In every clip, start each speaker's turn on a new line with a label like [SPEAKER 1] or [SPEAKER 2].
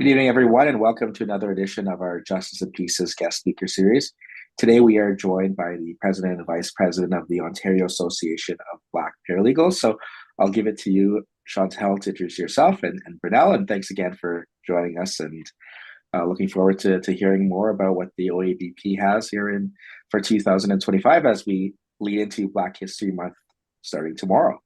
[SPEAKER 1] Good evening, everyone, and welcome to another edition of our Justice of Peace's guest speaker series. Today, we are joined by the President and Vice President of the Ontario Association of Black Paralegals. So I'll give it to you, Chantel, to introduce yourself and Brunel, and thanks again for joining us and looking forward to hearing more about what the OABP has here for 2025 as we lead into Black History Month starting tomorrow.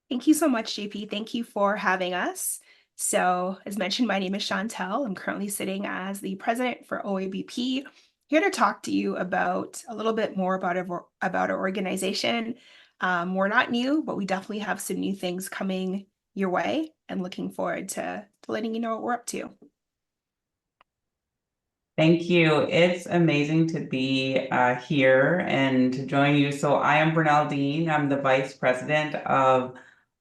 [SPEAKER 2] Thank you so much, JP. Thank you for having us. So, as mentioned, my name is Chantel. I'm currently sitting as the president for OABP, here to talk to you about a little bit more about our organization. We're not new, but we definitely have some new things coming your way, and looking forward to letting you know what we're up to.
[SPEAKER 3] Thank you. It's amazing to be here and to join you. So I am Brunel Dean. I'm the Vice President of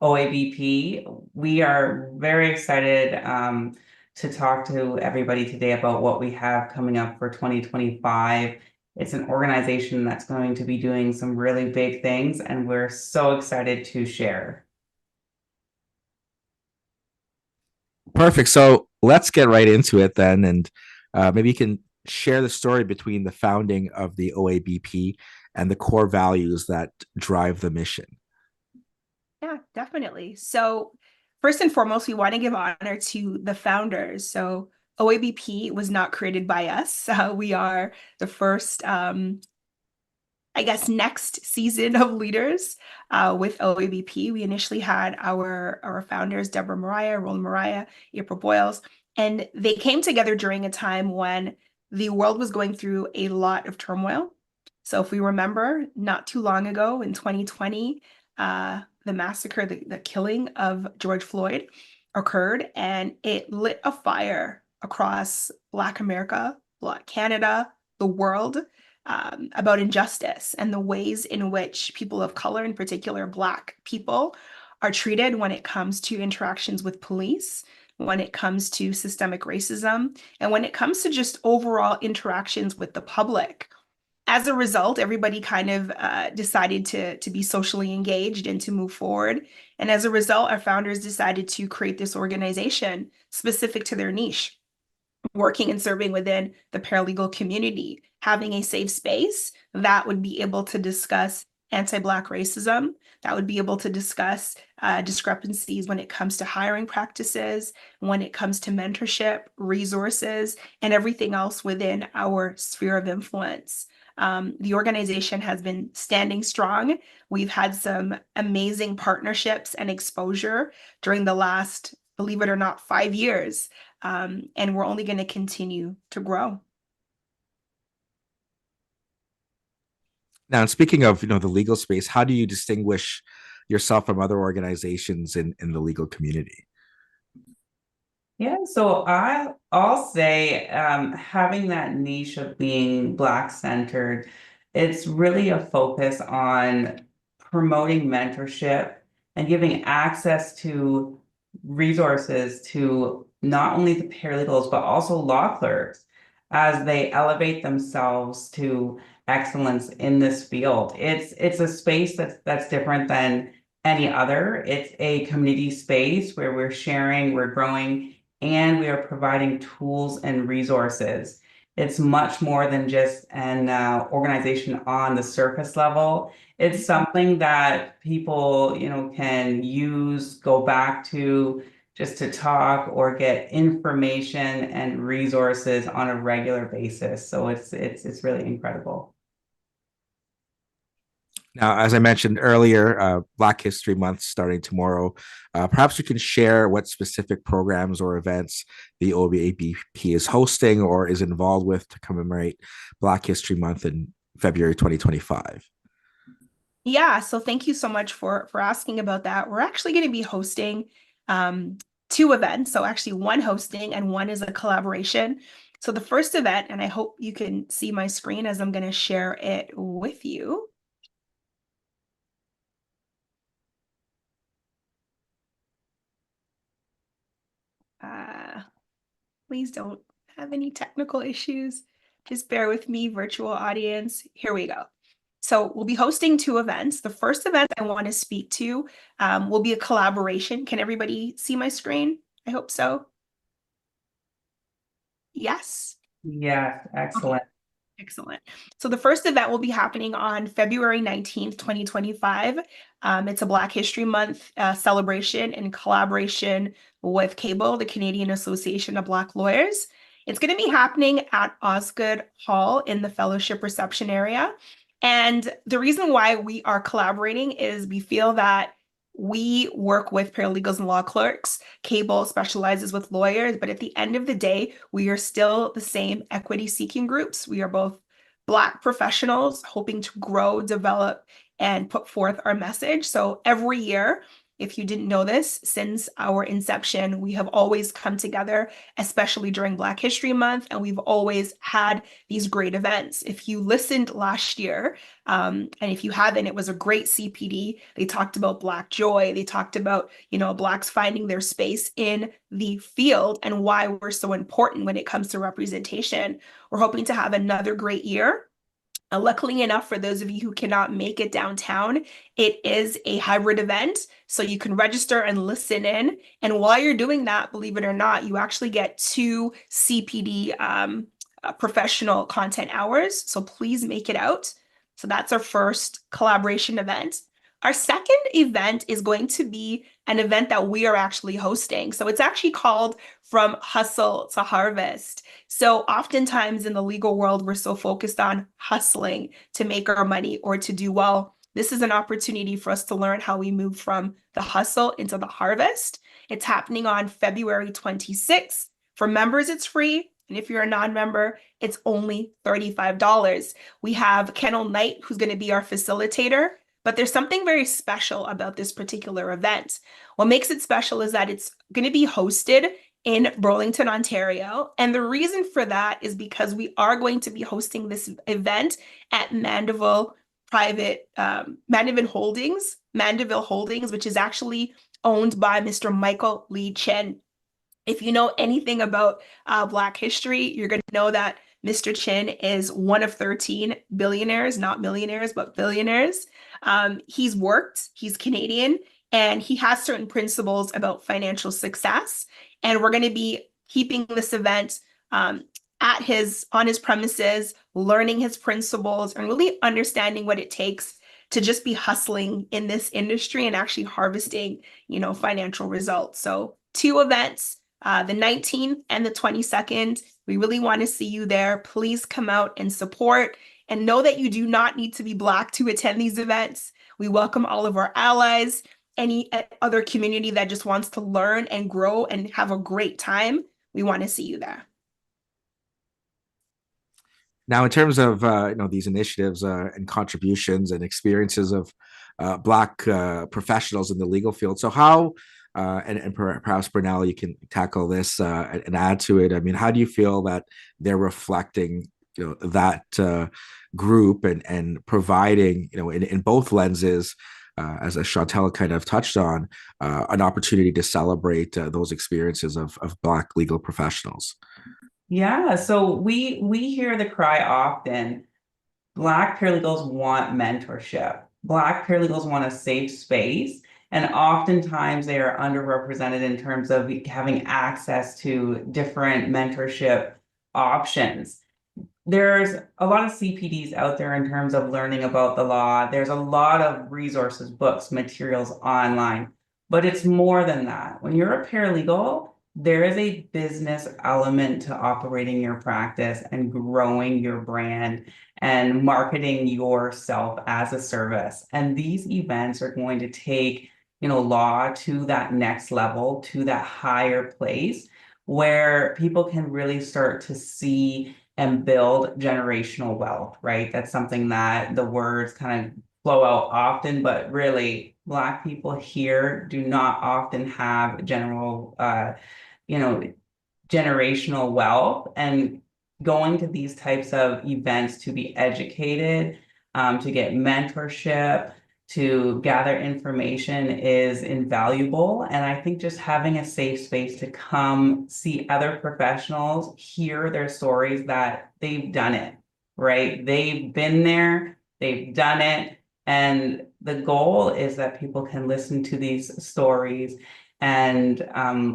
[SPEAKER 3] OABP. We are very excited to talk to everybody today about what we have coming up for 2025. It's an organization that's going to be doing some really big things, and we're so excited to share.
[SPEAKER 1] Perfect. So let's get right into it then. And maybe you can share the story between the founding of the OABP and the core values that drive the mission.
[SPEAKER 2] Yeah, definitely. So first and foremost, we want to give honor to the founders. So OABP was not created by us. We are the first, next season of leaders with OABP. We initially had our founders, Deborah Mariah, Roland Mariah, April Boyles, and they came together during a time when the world was going through a lot of turmoil. So if we remember, not too long ago in 2020, the massacre, the killing of George Floyd occurred, and it lit a fire across Black America, Black Canada, the world, about injustice and the ways in which people of color, in particular Black people, are treated when it comes to interactions with police, when it comes to systemic racism, and when it comes to just overall interactions with the public. As a result, everybody kind of decided to be socially engaged and to move forward. And as a result, our founders decided to create this organization specific to their niche, working and serving within the paralegal community, having a safe space that would be able to discuss anti-Black racism, that would be able to discuss discrepancies when it comes to hiring practices, when it comes to mentorship, resources, and everything else within our sphere of influence. The organization has been standing strong. We've had some amazing partnerships and exposure during the last, believe it or not, 5 years. And we're only going to continue to grow.
[SPEAKER 1] Now, speaking of, the legal space, how do you distinguish yourself from other organizations in the legal community?
[SPEAKER 3] Yeah, so I'll say having that niche of being Black-centered, it's really a focus on promoting mentorship and giving access to resources to not only the paralegals, but also law clerks as they elevate themselves to excellence in this field. It's a space that's different than any other. It's a community space where we're sharing, we're growing, and we are providing tools and resources. It's much more than just an organization on the surface level. It's something that people, can use, go back to just to talk or get information and resources on a regular basis. So it's really incredible.
[SPEAKER 1] Now, as I mentioned earlier, Black History Month starting tomorrow. Perhaps you can share what specific programs or events the OABP is hosting or is involved with to commemorate Black History Month in February 2025.
[SPEAKER 2] Yeah, so thank you so much for asking about that. We're actually going to be hosting two events. So actually one hosting and one is a collaboration. So the first event, and I hope you can see my screen as I'm going to share it with you. Please don't have any technical issues. Just bear with me, virtual audience. Here we go. So we'll be hosting two events. The first event I want to speak to will be a collaboration. Can everybody see my screen? I hope so. Yes.
[SPEAKER 3] Yes, excellent.
[SPEAKER 2] Excellent. So the first event will be happening on February 19th, 2025. It's a Black History Month celebration in collaboration with CABLE, the Canadian Association of Black Lawyers. It's going to be happening at Osgood Hall in the fellowship reception area. And the reason why we are collaborating is we feel that we work with paralegals and law clerks. CABLE specializes with lawyers, but at the end of the day, we are still the same equity seeking groups. We are both Black professionals hoping to grow, develop, and put forth our message. So every year, if you didn't know this, since our inception, we have always come together, especially during Black History Month, and we've always had these great events. If you listened last year, and if you haven't, it was a great CPD. They talked about Black joy. They talked about, Blacks finding their space in the field and why we're so important when it comes to representation. We're hoping to have another great year. Luckily enough, for those of you who cannot make it downtown, it is a hybrid event. So you can register and listen in. And while you're doing that, believe it or not, you actually get 2 CPD professional content hours. So please make it out. So that's our first collaboration event. Our second event is going to be an event that we are actually hosting. So it's actually called From Hustle to Harvest. So oftentimes in the legal world, we're so focused on hustling to make our money or to do well. This is an opportunity for us to learn how we move from the hustle into the harvest. It's happening on February 26th. For members, it's free. And if you're a non-member, it's only $35. We have Kennel Knight, who's going to be our facilitator. But there's something very special about this particular event. What makes it special is that it's going to be hosted in Burlington, Ontario. And the reason for that is because we are going to be hosting this event at Mandeville Holdings, which is actually owned by Mr. Michael Lee Chin. If you know anything about Black history, you're going to know that Mr. Chin is one of 13 billionaires, not millionaires, but billionaires. He's Canadian, and he has certain principles about financial success. And we're going to be keeping this event on his premises, learning his principles, and really understanding what it takes to just be hustling in this industry and actually harvesting, financial results. So 2 events, the 19th and the 22nd. We really want to see you there. Please come out and support, and know that you do not need to be Black to attend these events. We welcome all of our allies, any other community that just wants to learn and grow and have a great time. We want to see you there.
[SPEAKER 1] Now, in terms of these initiatives and contributions and experiences of Black professionals in the legal field, so how and perhaps Bernal, you can tackle this and add to it. I mean, how do you feel that they're reflecting that group and providing in both lenses, as Chantal kind of touched on, an opportunity to celebrate those experiences of Black legal professionals?
[SPEAKER 3] Yeah, so we hear the cry often. Black paralegals want mentorship. Black paralegals want a safe space, and oftentimes they are underrepresented in terms of having access to different mentorship options. There's a lot of CPDs out there in terms of learning about the law. There's a lot of resources, books, materials online, but it's more than that. When you're a paralegal, there is a business element to operating your practice and growing your brand and marketing yourself as a service. And these events are going to take, law to that next level, to that higher place where people can really start to see and build generational wealth, right? That's something that the words kind of flow out often, but really Black people here do not often have generational wealth, and going to these types of events to be educated, to get mentorship, to gather information is invaluable. And I think just having a safe space to come see other professionals, hear their stories that they've done it, right? They've been there, they've done it. And the goal is that people can listen to these stories and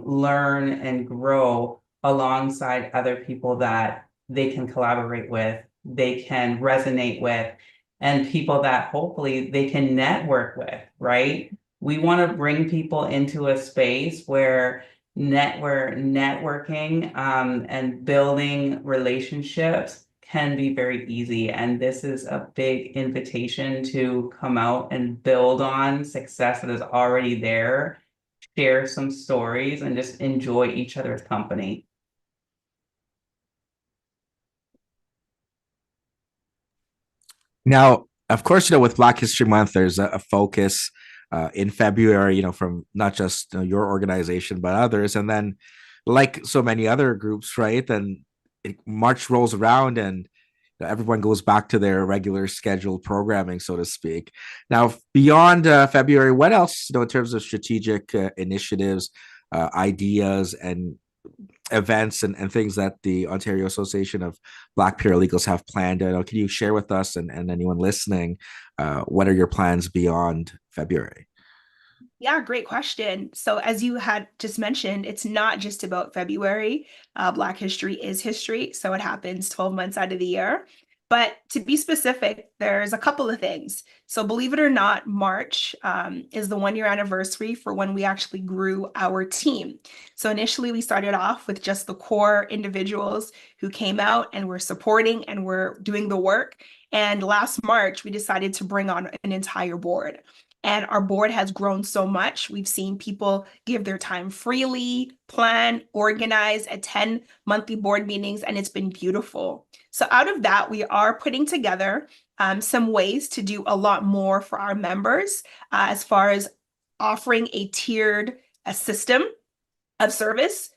[SPEAKER 3] learn and grow alongside other people that they can collaborate with, they can resonate with, and people that hopefully they can network with, right? We want to bring people into a space where networking and building relationships can be very easy. And this is a big invitation to come out and build on success that is already there, share some stories, and just enjoy each other's company.
[SPEAKER 1] Now, of course, with Black History Month, there's a focus in February, from not just your organization, but others. And then, like so many other groups, right? Then March rolls around and everyone goes back to their regular scheduled programming, so to speak. Now, beyond February, what else, in terms of strategic initiatives, ideas, and events and things that the Ontario Association of Black Paralegals have planned? Can you share with us and anyone listening, what are your plans beyond February?
[SPEAKER 2] Yeah, great question. So, as you had just mentioned, it's not just about February. Black history is history. So, it happens 12 months out of the year. But to be specific, there's a couple of things. So, believe it or not, March is the 1 year anniversary for when we actually grew our team. So, initially, we started off with just the core individuals who came out and were supporting and were doing the work. And last March, we decided to bring on an entire board. And our board has grown so much. We've seen people give their time freely, plan, organize, attend monthly board meetings, and it's been beautiful. So, out of that, we are putting together some ways to do a lot more for our members as far as offering a tiered system of service.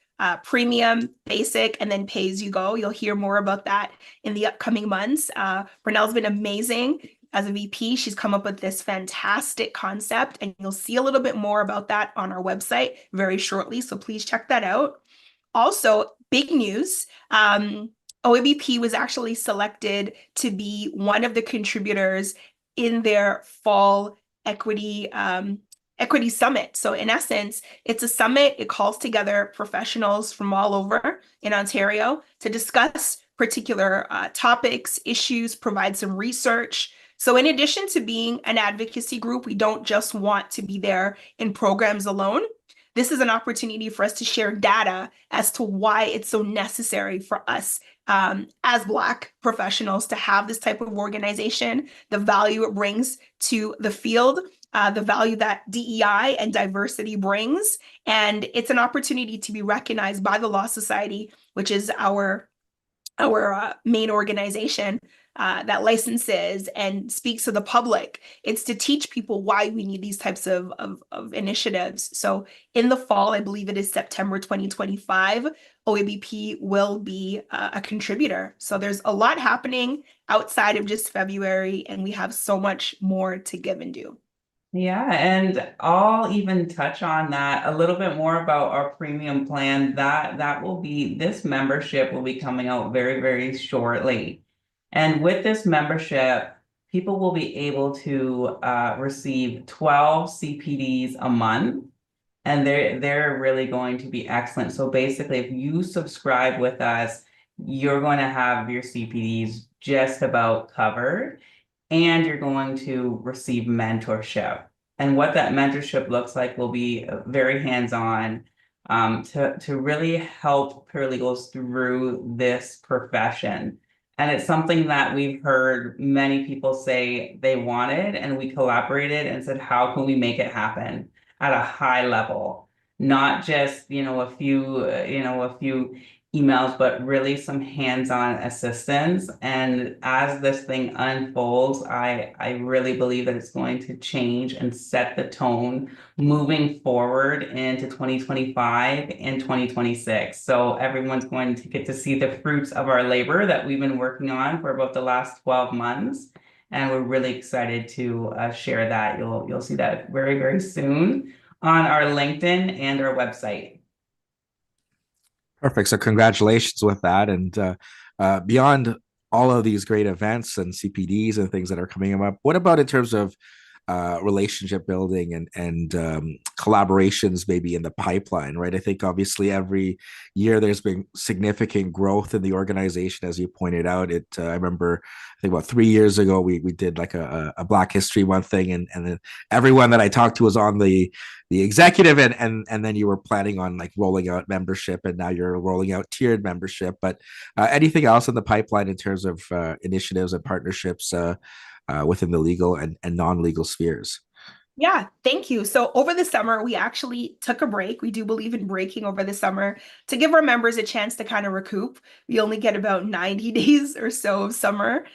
[SPEAKER 2] Premium, basic, and then pay as you go. You'll hear more about that in the upcoming months. Brunel's been amazing as a VP. She's come up with this fantastic concept, and you'll see a little bit more about that on our website very shortly. So please check that out. Also, big news. OABP was actually selected to be one of the contributors in their fall equity summit. So in essence, it's a summit. It calls together professionals from all over in Ontario to discuss particular topics, issues, provide some research. So in addition to being an advocacy group, we don't just want to be there in programs alone. This is an opportunity for us to share data as to why it's so necessary for us as Black professionals to have this type of organization, the value it brings to the field, the value that DEI and diversity brings. And it's an opportunity to be recognized by the Law Society, which is our main organization that licenses and speaks to the public. It's to teach people why we need these types of initiatives. So in the fall, I believe it is September 2025, OABP will be a contributor. So there's a lot happening outside of just February, and we have so much more to give and do.
[SPEAKER 3] Yeah, and I'll even touch on that a little bit more about our premium plan. That will be, this membership will be coming out very, very shortly. And with this membership, people will be able to receive 12 CPDs a month, and they're really going to be excellent. So basically, if you subscribe with us, you're going to have your CPDs just about covered, and you're going to receive mentorship. And what that mentorship looks like will be very hands-on to really help paralegals through this profession. And it's something that we've heard many people say they wanted, and we collaborated and said, how can we make it happen at a high level? Not just, a few emails, but really some hands-on assistance. And as this thing unfolds, I really believe that it's going to change and set the tone moving forward into 2025 and 2026. So everyone's going to get to see the fruits of our labor that we've been working on for about the last 12 months. And we're really excited to share that. You'll see that very, very soon on our LinkedIn and our website.
[SPEAKER 1] Perfect. So congratulations with that. And beyond all of these great events and CPDs and things that are coming up, what about in terms of relationship building and collaborations maybe in the pipeline, right? I think obviously every year there's been significant growth in the organization, as you pointed out. I remember I think about 3 years ago we did like a Black History Month thing, and then everyone that I talked to was on the executive, and then you were planning on like rolling out membership, and now you're rolling out tiered membership. But anything else in the pipeline in terms of initiatives and partnerships within the legal and non-legal spheres?
[SPEAKER 2] Yeah, thank you. So over the summer, we actually took a break. We do believe in breaking over the summer to give our members a chance to kind of recoup. We only get about 90 days or so of summer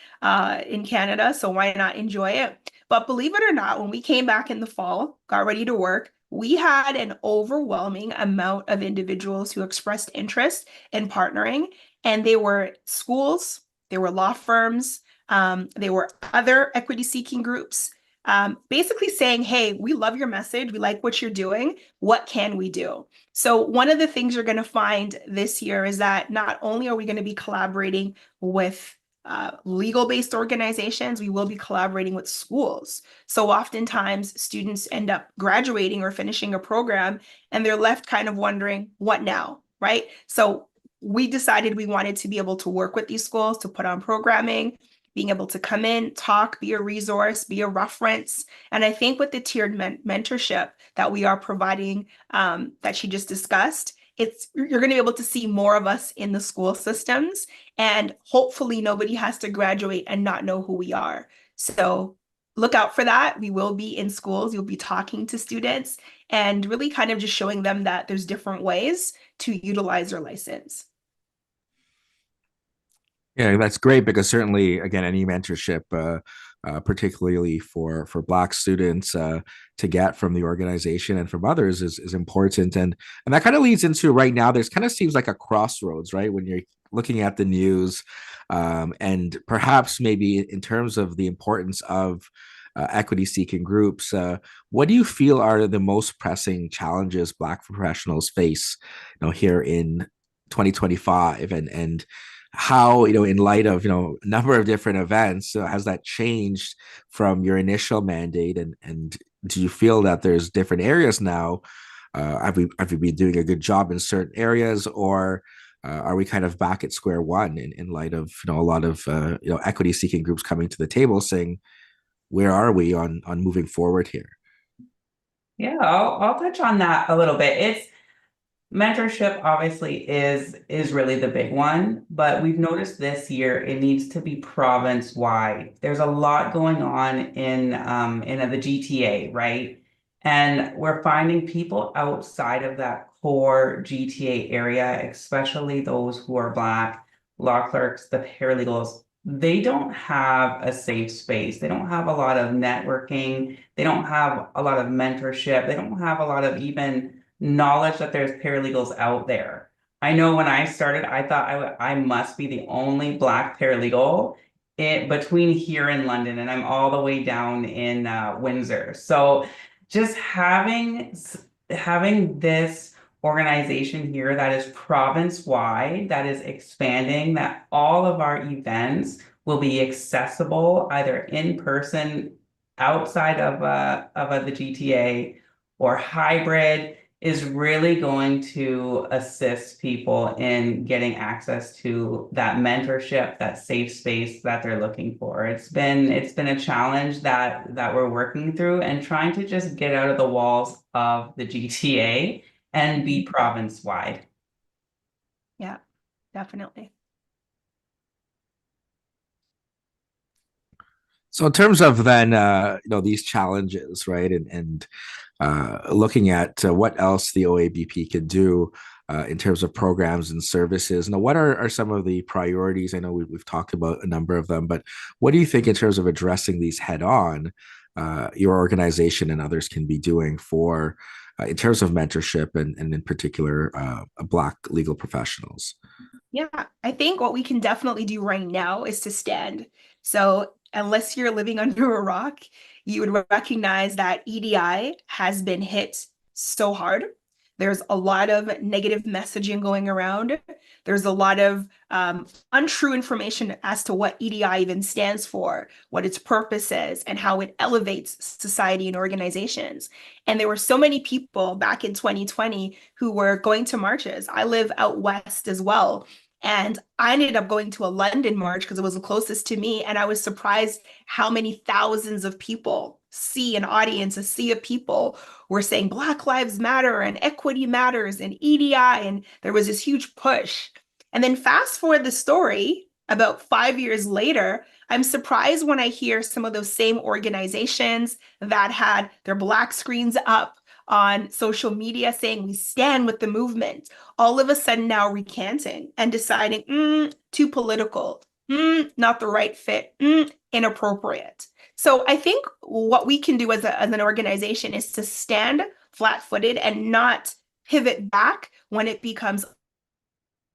[SPEAKER 2] in Canada, so why not enjoy it? But believe it or not, when we came back in the fall, got ready to work, we had an overwhelming amount of individuals who expressed interest in partnering, and they were schools, they were law firms, they were other equity-seeking groups, basically saying, hey, we love your message. We like what you're doing. What can we do? So one of the things you're going to find this year is that not only are we going to be collaborating with legal-based organizations, we will be collaborating with schools. So oftentimes students end up graduating or finishing a program and they're left kind of wondering, what now, right? So we decided we wanted to be able to work with these schools to put on programming, being able to come in, talk, be a resource, be a reference. And I think with the tiered mentorship that we are providing, that she just discussed, you're going to be able to see more of us in the school systems, and hopefully nobody has to graduate and not know who we are. So look out for that. We will be in schools. You'll be talking to students and really kind of just showing them that there's different ways to utilize your license.
[SPEAKER 1] Yeah, that's great because certainly, again, any mentorship, particularly for Black students, to get from the organization and from others is important, and that kind of leads into right now. There's kind of seems like a crossroads, right? When you're looking at the news, and perhaps maybe in terms of the importance of equity-seeking groups, what do you feel are the most pressing challenges Black professionals face, here in 2025, and how, in light of, a number of different events, has that changed from your initial mandate, and do you feel that there's different areas now? Have we been doing a good job in certain areas, or are we kind of back at square one in light of, a lot of equity seeking groups coming to the table saying, where are we on moving forward here?
[SPEAKER 3] Yeah, I'll touch on that a little bit. It's mentorship obviously is really the big one, but we've noticed this year it needs to be province wide. There's a lot going on in the GTA, right? And we're finding people outside of that core GTA area, especially those who are Black, law clerks, the paralegals. They don't have a safe space. They don't have a lot of networking. They don't have a lot of mentorship. They don't have a lot of even knowledge that there's paralegals out there. I know when I started, I thought I must be the only Black paralegal between here and London, and I'm all the way down in Windsor. So just having this organization here that is province wide, that is expanding, that all of our events will be accessible either in person outside of the GTA or hybrid, is really going to assist people in getting access to that mentorship, that safe space that they're looking for. It's been a challenge that we're working through, and trying to just get out of the walls of the GTA and be province wide.
[SPEAKER 2] Yeah, definitely.
[SPEAKER 1] So in terms of then, these challenges, right, and looking at what else the OABP could do in terms of programs and services, what are some of the priorities? I know we've talked about a number of them, but what do you think in terms of addressing these head on, your organization and others can be doing for, in terms of mentorship and in particular, Black legal professionals?
[SPEAKER 2] Yeah, I think what we can definitely do right now is to stand. So, unless you're living under a rock, you would recognize that EDI has been hit so hard. There's a lot of negative messaging going around. There's a lot of untrue information as to what EDI even stands for, what its purpose is, and how it elevates society and organizations. And there were so many people back in 2020 who were going to marches. I live out west as well. And I ended up going to a London march because it was the closest to me. And I was surprised how many thousands of people, an audience, a sea of people were saying Black Lives Matter and equity matters and EDI. And there was this huge push. And then fast forward the story about 5 years later, I'm surprised when I hear some of those same organizations that had their Black screens up on social media saying we stand with the movement, all of a sudden now recanting and deciding, too political, not the right fit, inappropriate. So I think what we can do as an organization is to stand flat-footed and not pivot back when it becomes.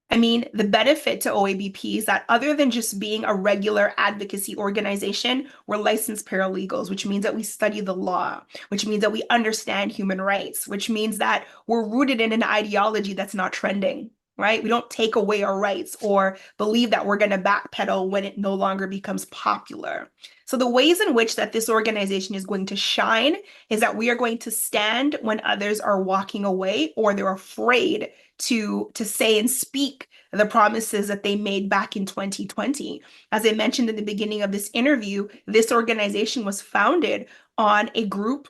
[SPEAKER 2] I mean, the benefit to OABP is that other than just being a regular advocacy organization, we're licensed paralegals, which means that we study the law, which means that we understand human rights, which means that we're rooted in an ideology that's not trending, right? We don't take away our rights or believe that we're going to backpedal when it no longer becomes popular. So the ways in which that this organization is going to shine is that we are going to stand when others are walking away or they're afraid to say and speak the promises that they made back in 2020. As I mentioned in the beginning of this interview, this organization was founded on a group,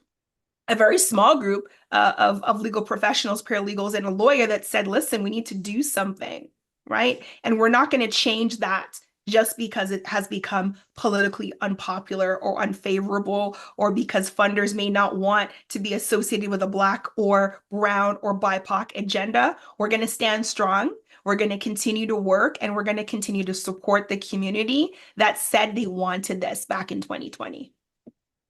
[SPEAKER 2] a very small group of legal professionals, paralegals, and a lawyer that said, listen, we need to do something, right? And we're not going to change that just because it has become politically unpopular or unfavorable, or because funders may not want to be associated with a Black or brown or BIPOC agenda. We're going to stand strong. We're going to continue to work, and we're going to continue to support the community that said they wanted this back in 2020.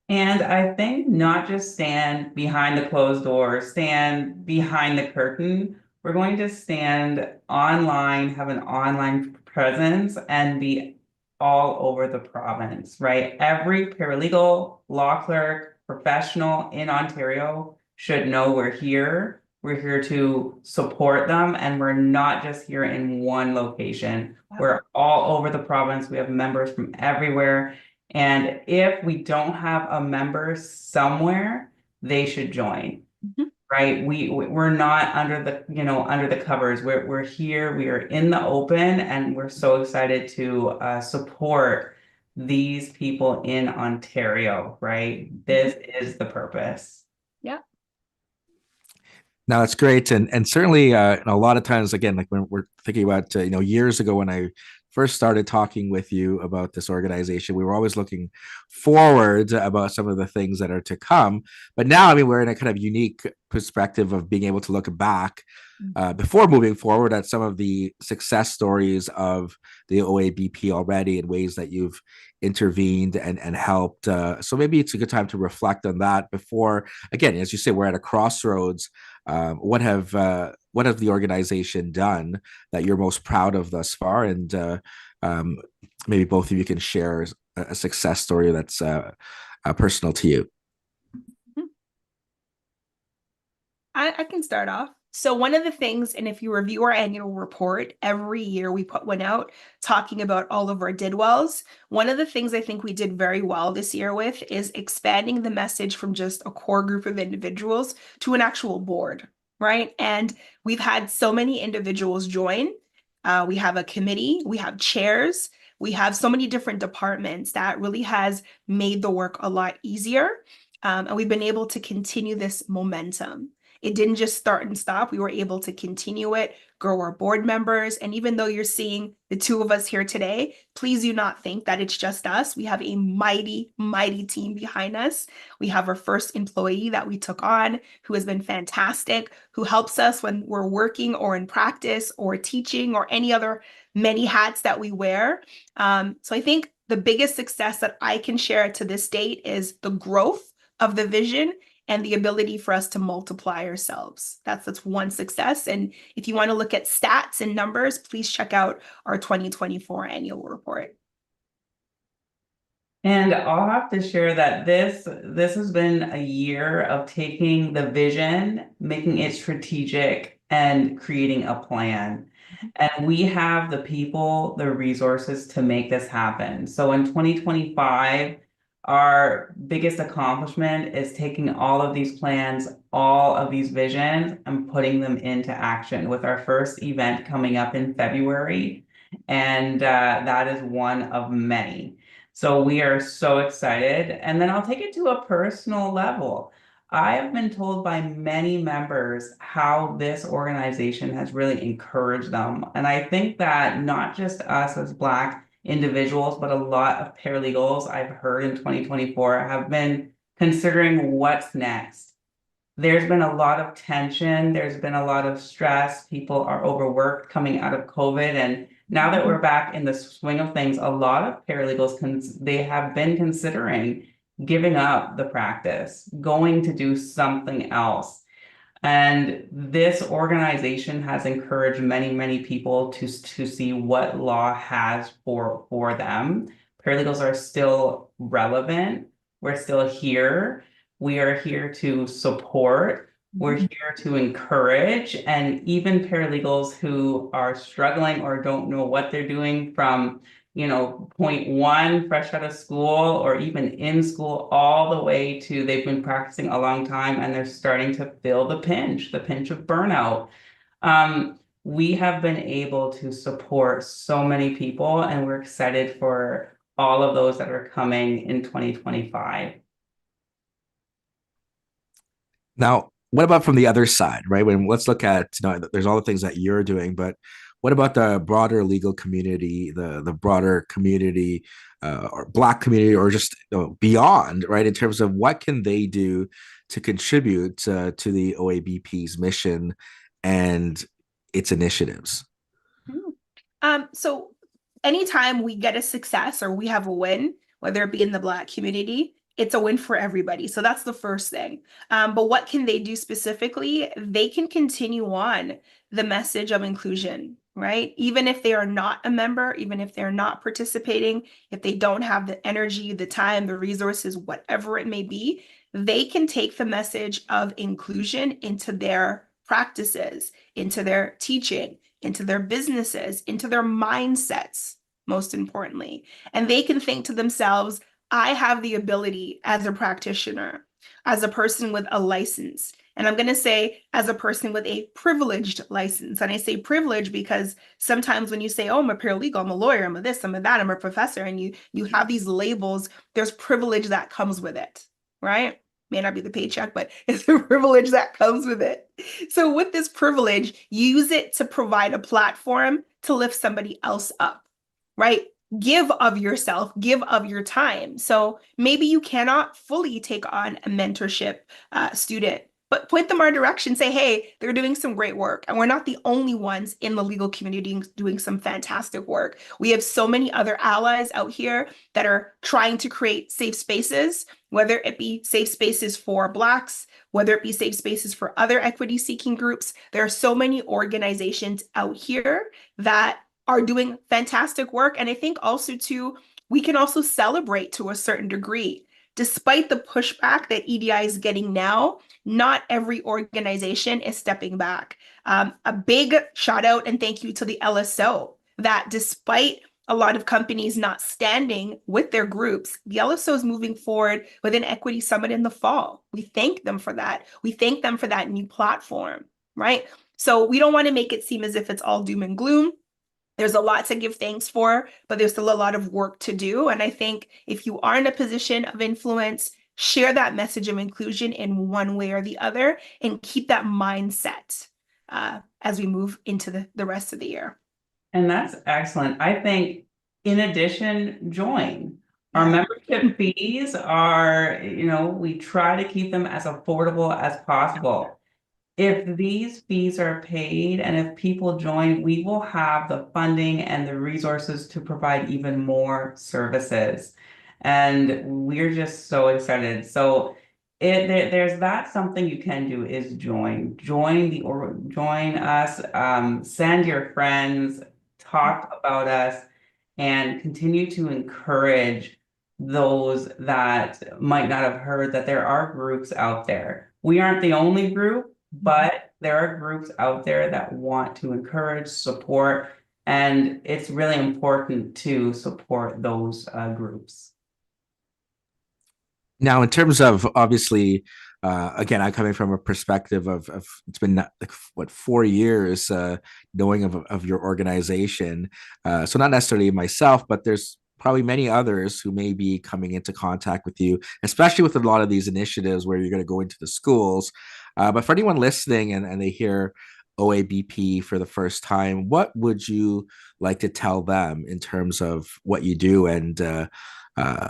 [SPEAKER 3] And I think not just stand behind the closed door, stand behind the curtain. We're going to stand online, have an online presence, and be all over the province, right? Every paralegal, law clerk, professional in Ontario should know we're here. We're here to support them, and we're not just here in one location.
[SPEAKER 2] Wow.
[SPEAKER 3] We're all over the province. We have members from everywhere. And if we don't have a member somewhere, they should join. Right? We're not under the covers. We're here, we are in the open, and we're so excited to support these people in Ontario, right? This is the purpose.
[SPEAKER 2] Yeah.
[SPEAKER 1] Now that's great, and certainly, a lot of times, again, like when we're thinking about, years ago when I first started talking with you about this organization, we were always looking forward about some of the things that are to come. But now, I mean, we're in a kind of unique perspective of being able to look back before moving forward at some of the success stories of the OABP already in ways that you've intervened and helped. So maybe it's a good time to reflect on that before, again, as you say, we're at a crossroads. What have the organization done that you're most proud of thus far? And maybe both of you can share a success story that's personal to you.
[SPEAKER 2] I can start off. So one of the things, and if you review our annual report, every year we put one out talking about all of our did wells. One of the things I think we did very well this year with is expanding the message from just a core group of individuals to an actual board, right? And we've had so many individuals join. We have a committee, we have chairs, we have so many different departments that really has made the work a lot easier. And we've been able to continue this momentum. It didn't just start and stop. We were able to continue it, grow our board members. And even though you're seeing the two of us here today, please do not think that it's just us. We have a mighty, mighty team behind us. We have our first employee that we took on who has been fantastic, who helps us when we're working or in practice or teaching or any other many hats that we wear. So I think the biggest success that I can share to this date is the growth of the vision and the ability for us to multiply ourselves. That's one success. And if you want to look at stats and numbers, please check out our 2024 annual report.
[SPEAKER 3] And I'll have to share that this has been a year of taking the vision, making it strategic, and creating a plan. And we have the people, the resources to make this happen. So in 2025, our biggest accomplishment is taking all of these plans, all of these visions, and putting them into action with our first event coming up in February. And that is one of many. So we are so excited. And then I'll take it to a personal level. I have been told by many members how this organization has really encouraged them. And I think that not just us as Black individuals, but a lot of paralegals I've heard in 2024 have been considering what's next. There's been a lot of tension, there's been a lot of stress, people are overworked coming out of COVID. And now that we're back in the swing of things, a lot of paralegals they have been considering giving up the practice, going to do something else. And this organization has encouraged many, many people to see what law has for them. Paralegals are still relevant. We're still here. We are here to support. We're here to encourage. And even paralegals who are struggling or don't know what they're doing from point one, fresh out of school, or even in school, all the way to they've been practicing a long time and they're starting to feel the pinch of burnout. We have been able to support so many people, and we're excited for all of those that are coming in 2025.
[SPEAKER 1] Now, what about from the other side, right? Let's look at, there's all the things that you're doing, but what about the broader legal community, the broader community, or Black community, or just beyond, right? In terms of what can they do to contribute to the OABP's mission and its initiatives?
[SPEAKER 2] So anytime we get a success or we have a win, whether it be in the Black community, it's a win for everybody. So that's the first thing. But what can they do specifically? They can continue on the message of inclusion, right? Even if they are not a member, even if they're not participating, if they don't have the energy, the time, the resources, whatever it may be, they can take the message of inclusion into their practices, into their teaching, into their businesses, into their mindsets, most importantly. And they can think to themselves, I have the ability as a practitioner, as a person with a license. And I'm going to say, as a person with a privileged license. And I say privilege because sometimes when you say, oh, I'm a paralegal, I'm a lawyer, I'm a this, I'm a that, I'm a professor, and you have these labels, there's privilege that comes with it, right? May not be the paycheck, but it's the privilege that comes with it. So with this privilege, use it to provide a platform to lift somebody else up, right? Give of yourself, give of your time. So maybe you cannot fully take on a mentorship student, but point them our direction. Say, hey, they're doing some great work. And we're not the only ones in the legal community doing some fantastic work. We have so many other allies out here that are trying to create safe spaces, whether it be safe spaces for Blacks, whether it be safe spaces for other equity-seeking groups. There are so many organizations out here that are doing fantastic work. And I think also too, we can also celebrate to a certain degree. Despite the pushback that EDI is getting now, not every organization is stepping back. A big shout out and thank you to the LSO that despite a lot of companies not standing with their groups, the LSO is moving forward with an equity summit in the fall. We thank them for that. We thank them for that new platform, right? So we don't want to make it seem as if it's all doom and gloom. There's a lot to give thanks for, but there's still a lot of work to do. And I think if you are in a position of influence, share that message of inclusion in one way or the other and keep that mindset as we move into the rest of the year.
[SPEAKER 3] And that's excellent. I think in addition, join. Our membership fees are, we try to keep them as affordable as possible. If these fees are paid and if people join, we will have the funding and the resources to provide even more services. And we're just so excited. So there's that something you can do is join us, send your friends, talk about us, and continue to encourage those that might not have heard that there are groups out there. We aren't the only group, but there are groups out there that want to encourage, support, and it's really important to support those groups.
[SPEAKER 1] Now, in terms of obviously, again, I'm coming from a perspective of it's been like what 4 years knowing of your organization. So not necessarily myself, but there's probably many others who may be coming into contact with you, especially with a lot of these initiatives where you're going to go into the schools. But for anyone listening and they hear OABP for the first time, what would you like to tell them in terms of what you do and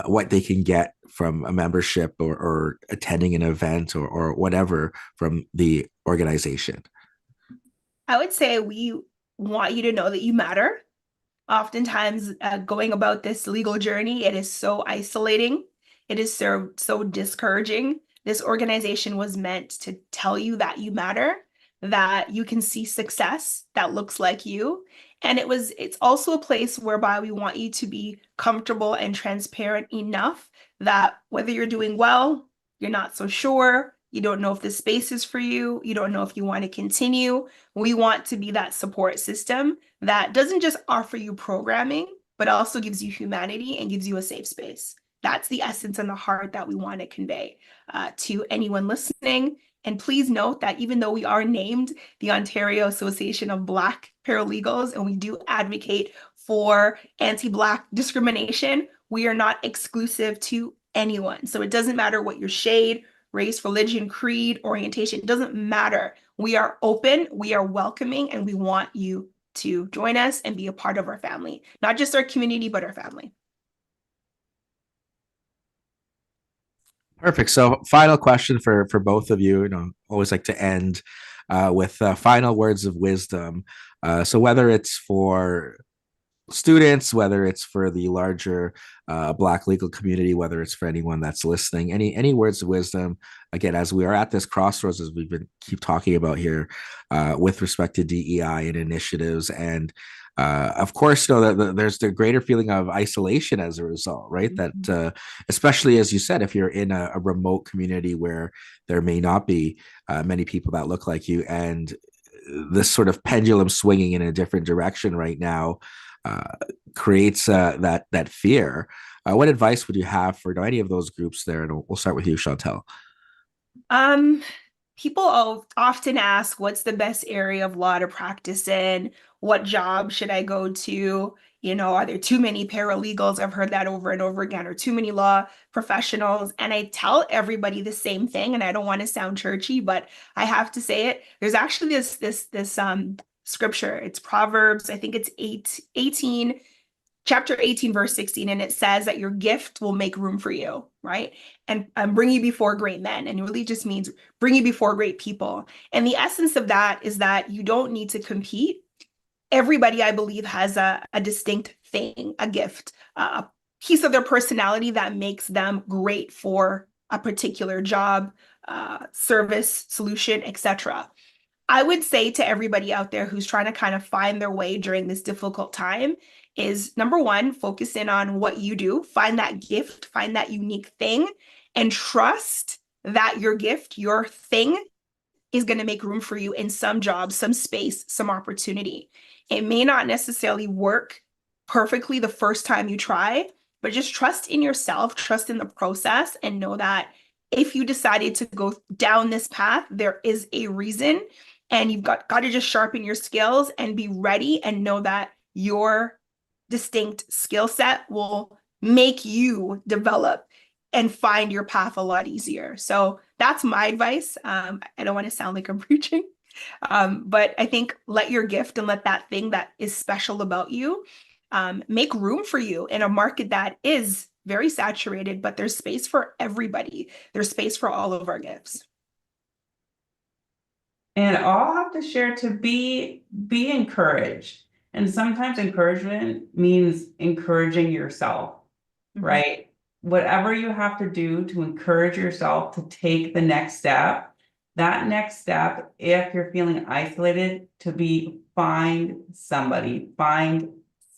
[SPEAKER 1] what they can get from a membership or attending an event or whatever from the organization?
[SPEAKER 2] I would say we want you to know that you matter. Oftentimes, going about this legal journey, it is so isolating. It is so discouraging. This organization was meant to tell you that you matter, that you can see success that looks like you. And it's also a place whereby we want you to be comfortable and transparent enough that whether you're doing well, you're not so sure, you don't know if the space is for you, you don't know if you want to continue. We want to be that support system that doesn't just offer you programming, but also gives you humanity and gives you a safe space. That's the essence and the heart that we want to convey to anyone listening. And please note that even though we are named the Ontario Association of Black Paralegals, and we do advocate for anti-Black discrimination, we are not exclusive to anyone. So it doesn't matter what your shade, race, religion, creed, orientation, it doesn't matter. We are open, we are welcoming, and we want you to join us and be a part of our family, not just our community, but our family.
[SPEAKER 1] Perfect. So, final question for both of you. Always like to end with final words of wisdom. So, whether it's for students, whether it's for the larger Black legal community, whether it's for anyone that's listening, any words of wisdom. Again, as we are at this crossroads, as we've been keep talking about here, with respect to DEI and initiatives, and of course, that there's the greater feeling of isolation as a result, right?
[SPEAKER 2] Mm-hmm.
[SPEAKER 1] That especially as you said, if you're in a remote community where there may not be many people that look like you, and this sort of pendulum swinging in a different direction right now creates that fear. What advice would you have for any of those groups there? And we'll start with you, Chantel.
[SPEAKER 2] People often ask, what's the best area of law to practice in? What job should I go to? Are there too many paralegals? I've heard that over and over again, or too many law professionals. And I tell everybody the same thing, and I don't want to sound churchy, but I have to say it. There's actually this scripture. It's Proverbs, I think it's 18, chapter 18, verse 16, and it says that your gift will make room for you, right? And bring you before great men. And it really just means bring you before great people. And the essence of that is that you don't need to compete. Everybody, I believe, has a distinct thing, a gift, a piece of their personality that makes them great for a particular job, service, solution, etc. I would say to everybody out there who's trying to kind of find their way during this difficult time is number one, focus in on what you do, find that gift, find that unique thing, and trust that your gift, your thing, is going to make room for you in some job, some space, some opportunity. It may not necessarily work perfectly the first time you try, but just trust in yourself, trust in the process, and know that if you decided to go down this path, there is a reason. And you've got to just sharpen your skills and be ready and know that your distinct skill set will make you develop and find your path a lot easier. So that's my advice. I don't want to sound like I'm preaching, but I think let your gift and let that thing that is special about you make room for you in a market that is very saturated, but there's space for everybody. There's space for all of our gifts.
[SPEAKER 3] And I'll have to share to be encouraged. And sometimes encouragement means encouraging yourself, right? Whatever you have to do to encourage yourself to take the next step, that next step, if you're feeling isolated, to be find somebody, find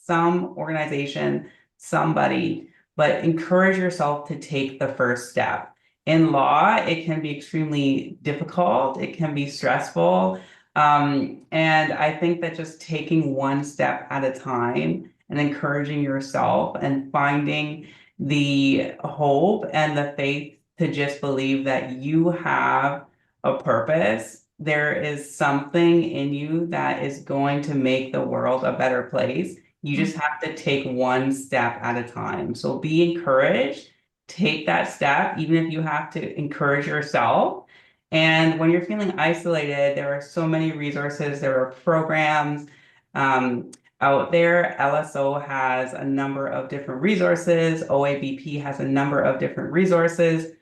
[SPEAKER 3] some organization, somebody, but encourage yourself to take the first step. in law, it can be extremely difficult, it can be stressful. And I think that just taking one step at a time and encouraging yourself and finding the hope and the faith to just believe that you have a purpose. There is something in you that is going to make the world a better place. You just have to take one step at a time. So be encouraged, take that step, even if you have to encourage yourself. And when you're feeling isolated, there are so many resources, there are programs out there. LSO has a number of different resources, OABP has a number of different resources.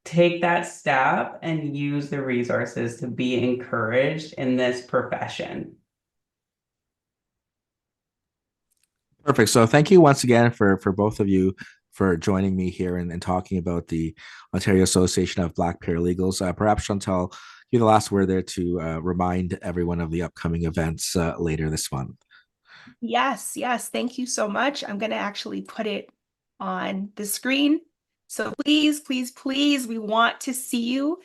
[SPEAKER 3] Take that step and use the resources to be encouraged in this profession.
[SPEAKER 1] Perfect. So thank you once again for both of you for joining me here and talking about the Ontario Association of Black Paralegals. Perhaps Chantal, you're the last word there to remind everyone of the upcoming events later this month.
[SPEAKER 2] Yes, yes. Thank you so much. I'm going to actually put it on the screen. So please, please, please, we want to see you.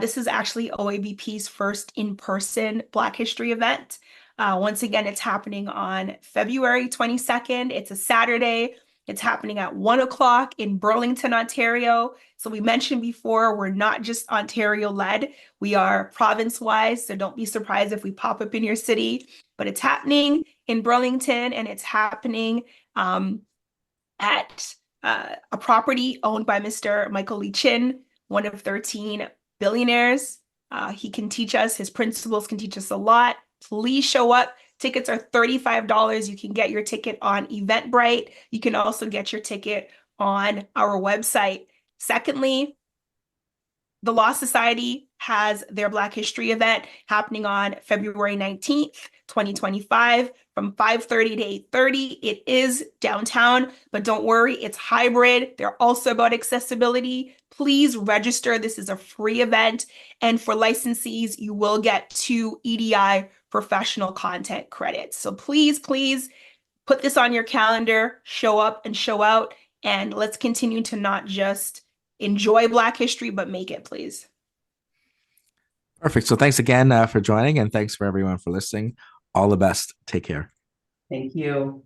[SPEAKER 2] This is actually OABP's first in-person Black History event. Once again, it's happening on February 22nd. It's a Saturday. It's happening at 1 o'clock in Burlington, Ontario. So we mentioned before, we're not just Ontario-led. We are province-wise, so don't be surprised if we pop up in your city. But it's happening in Burlington, and it's happening at a property owned by Mr. Michael Lee Chin, one of 13 billionaires. He can teach us, his principles can teach us a lot. Please show up. Tickets are $35. You can get your ticket on Eventbrite. You can also get your ticket on our website. Secondly, the Law Society has their Black History event happening on February 19th, 2025 from 5:30 to 8:30. It is downtown, but don't worry, it's hybrid. They're also about accessibility. Please register. This is a free event. And for licensees, you will get 2 EDI professional content credits. So please, please put this on your calendar, show up and show out, and let's continue to not just enjoy Black history, but make it, please.
[SPEAKER 1] Perfect. So thanks again for joining, and thanks for everyone for listening. All the best. Take care.
[SPEAKER 3] Thank you.